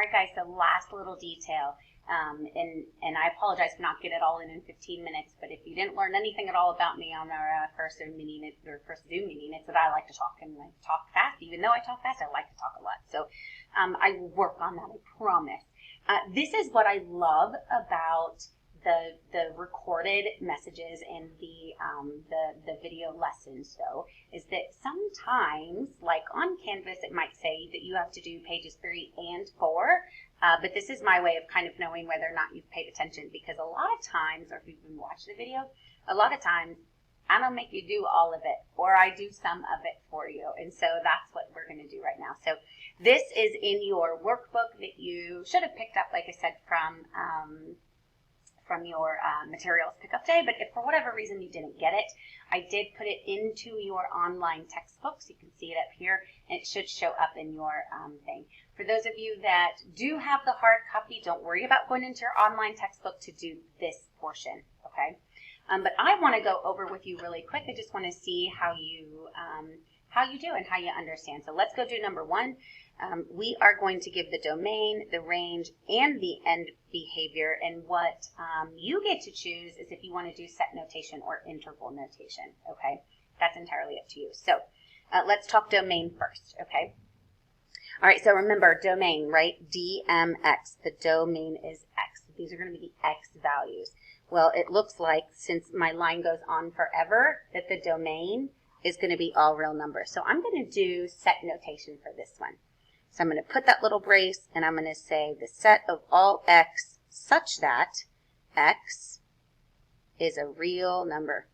right, guys, so last little detail. And I apologize for not getting it all in 15 minutes, but if you didn't learn anything at all about me on our first Zoom meeting, it's that I like to talk, and I talk fast. Even though I talk fast, I like to talk a lot. So I will work on that, I promise. This is what I love about the recorded messages and the video lessons, though, is that sometimes, like on Canvas, it might say that you have to do pages 3 and 4, but this is my way of kind of knowing whether or not you've paid attention, because a lot of times, or if you've been watching the video, a lot of times I don't make you do all of it, or I do some of it for you, and so that's what we're going to do right now. So this is in your workbook that you should have picked up, like I said, from your materials pickup day, but if for whatever reason you didn't get it, I did put it into your online textbook, so you can see it up here, and it should show up in your thing. For those of you that do have the hard copy, don't worry about going into your online textbook to do this portion, okay? But I want to go over with you really quick. I just want to see how you do and how you understand. So let's go do number 1. We are going to give the domain, the range, and the end behavior, and what you get to choose is if you want to do set notation or interval notation, okay? That's entirely up to you. So let's talk domain first, okay? All right, so remember domain, right? DMX, the domain is X. These are going to be the X values. Well, it looks like, since my line goes on forever, that the domain is going to be all real numbers. So I'm going to do set notation for this one. So I'm going to put that little brace, and I'm going to say the set of all X such that X is a real number.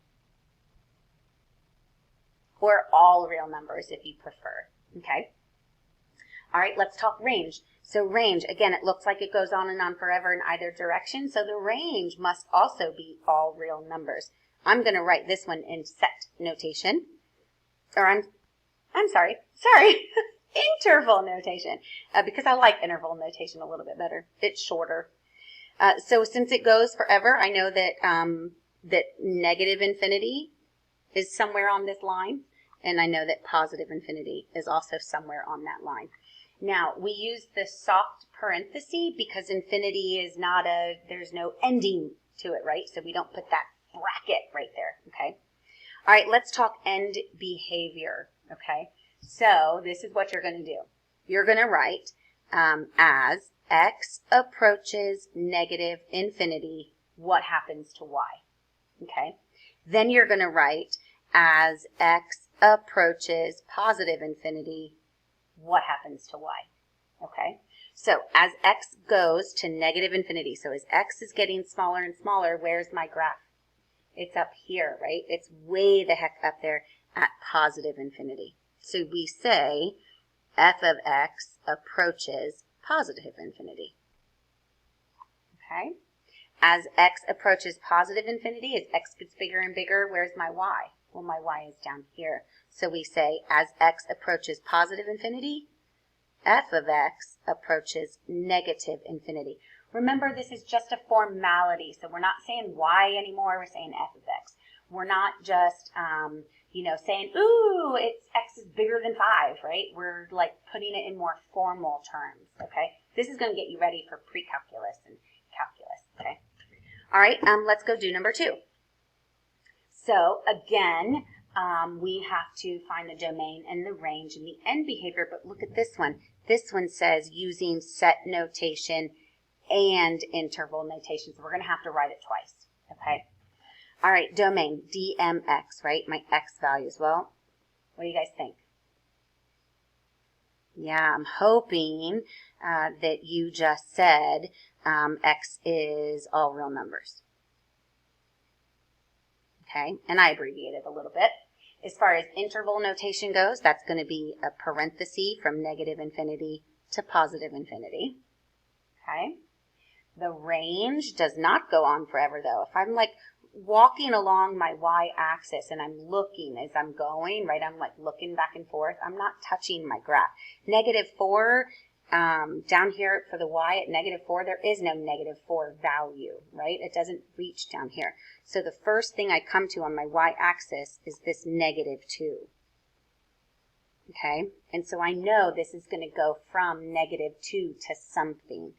Or all real numbers if you prefer, okay? All right, let's talk range. So range, again, it looks like it goes on and on forever in either direction, so the range must also be all real numbers. I'm going to write this one in set notation, or I'm sorry, interval notation, because I like interval notation a little bit better. It's shorter. So since it goes forever, I know that that negative infinity is somewhere on this line, and I know that positive infinity is also somewhere on that line. Now, we use the soft parenthesis because infinity is not there's no ending to it, right? So we don't put that bracket right there, okay? All right, let's talk end behavior, okay? So this is what you're going to do. You're going to write as X approaches negative infinity, what happens to Y, okay? Then you're going to write as X approaches positive infinity, what happens to Y, okay? So as X goes to negative infinity, so as X is getting smaller and smaller, where's my graph? It's up here, right? It's way the heck up there at positive infinity. So we say f of X approaches positive infinity, okay? As X approaches positive infinity, as X gets bigger and bigger, where's my Y? Well, my Y is down here. So we say as X approaches positive infinity, f of X approaches negative infinity. Remember, this is just a formality, so we're not saying Y anymore, we're saying f of X. We're not just, saying, ooh, X is bigger than 5, right? We're like putting it in more formal terms, okay? This is going to get you ready for pre-calculus and calculus, okay? All right, let's go do number 2. So again, we have to find the domain and the range and the end behavior, but look at this one. This one says using set notation and interval notation, so we're going to have to write it twice, okay? All right, domain, DMX, right? My X values. Well, what do you guys think? Yeah, I'm hoping that you just said X is all real numbers. Okay, and I abbreviated a little bit. As far as interval notation goes, that's going to be a parenthesis from negative infinity to positive infinity. Okay, the range does not go on forever, though. If I'm like walking along my y-axis and I'm looking as I'm going, right, I'm like looking back and forth, I'm not touching my graph. -4, down here for the y at -4, there is no -4 value, right? It doesn't reach down here. So the first thing I come to on my y-axis is this -2. Okay, and so I know this is going to go from -2 to something.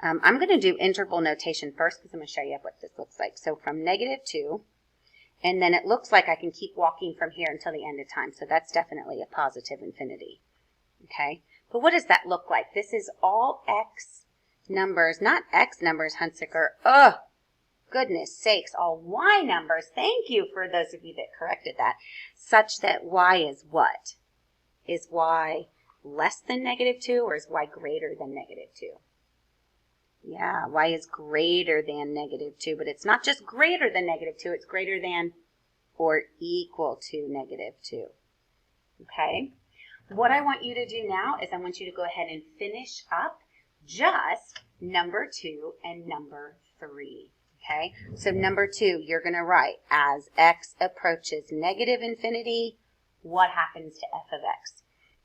I'm going to do interval notation first because I'm going to show you what this looks like. So from -2, and then it looks like I can keep walking from here until the end of time. So that's definitely a positive infinity. Okay, but what does that look like? This is all x numbers, not x numbers, Hunsaker. Oh, goodness sakes, all y numbers. Thank you for those of you that corrected that. Such that y is what? Is y less than -2 or is y greater than -2? Yeah, y is greater than -2, but it's not just greater than -2, it's greater than or equal to -2. Okay? What I want you to do now is I want you to go ahead and finish up just number 2 and number 3. Okay? So number 2, you're going to write, as x approaches -infinity, what happens to f of x?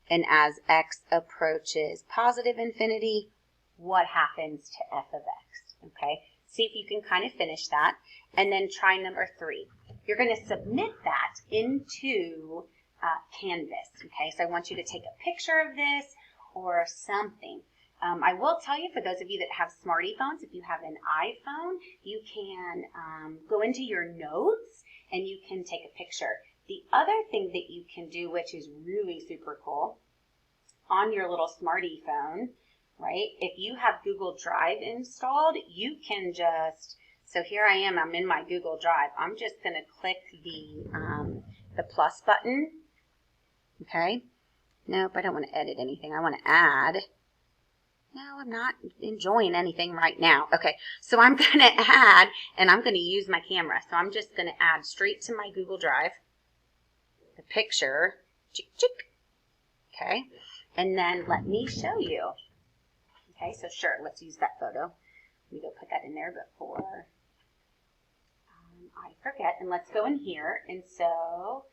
And as x approaches positive infinity, what happens to f of x? Okay? See if you can kind of finish that. And then try number 3. You're going to submit that into Canvas. Okay, so I want you to take a picture of this or something. I will tell you, for those of you that have smarty phones, if you have an iPhone, you can go into your notes and you can take a picture. The other thing that you can do, which is really super cool, on your little smarty phone, right, if you have Google Drive installed, you can just, so here I am, I'm in my Google Drive. I'm just going to click the plus button. Okay, nope, I don't want to edit anything. I want to add. No, I'm not enjoying anything right now. Okay, so I'm going to add, and I'm going to use my camera. So I'm just going to add straight to my Google Drive the picture. Okay, and then let me show you. Okay, so sure, let's use that photo. Let me go put that in there before I forget. And let's go in here. And so,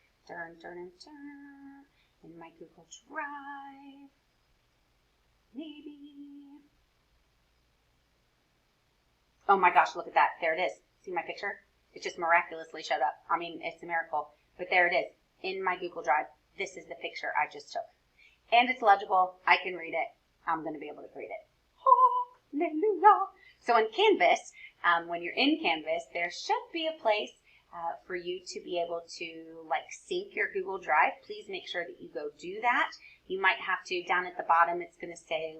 in my Google Drive, maybe. Oh my gosh, look at that. There it is. See my picture? It just miraculously showed up. I mean, it's a miracle. But there it is. In my Google Drive, this is the picture I just took. And it's legible. I can read it. I'm going to be able to read it. Hallelujah. So in Canvas, when you're in Canvas, there should be a place for you to be able to sync your Google Drive. Please make sure that you go do that. You might have to, down at the bottom, it's going to say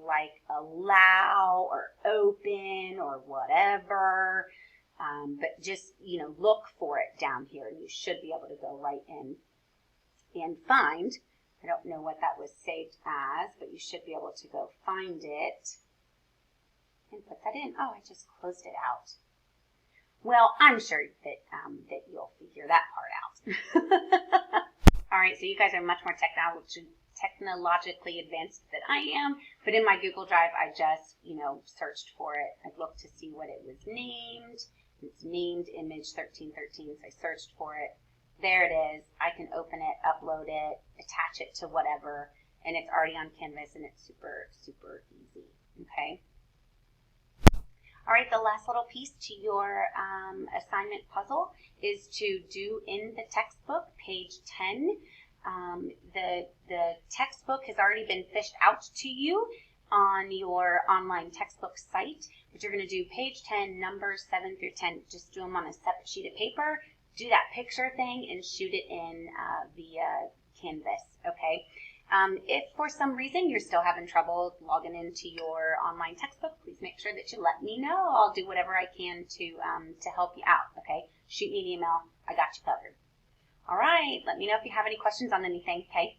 allow or open or whatever. But just, look for it down here and you should be able to go right in and find. I don't know what that was saved as, but you should be able to go find it and put that in. Oh, I just closed it out. Well, I'm sure that you'll figure that part out. All right, so you guys are much more technologically advanced than I am, but in my Google Drive, I just, searched for it. I looked to see what it was named. It's named image 1313, so I searched for it. There it is. I can open it, upload it, attach it to whatever, and it's already on Canvas, and it's super, super easy, okay? All right, the last little piece to your assignment puzzle is to do in the textbook, page 10. The textbook has already been fished out to you on your online textbook site, but you're going to do page 10, numbers 7 through 10. Just do them on a separate sheet of paper. Do that picture thing and shoot it in via Canvas, okay? If for some reason you're still having trouble logging into your online textbook, please make sure that you let me know. I'll do whatever I can to help you out, okay? Shoot me an email. I got you covered. All right, let me know if you have any questions on anything, okay?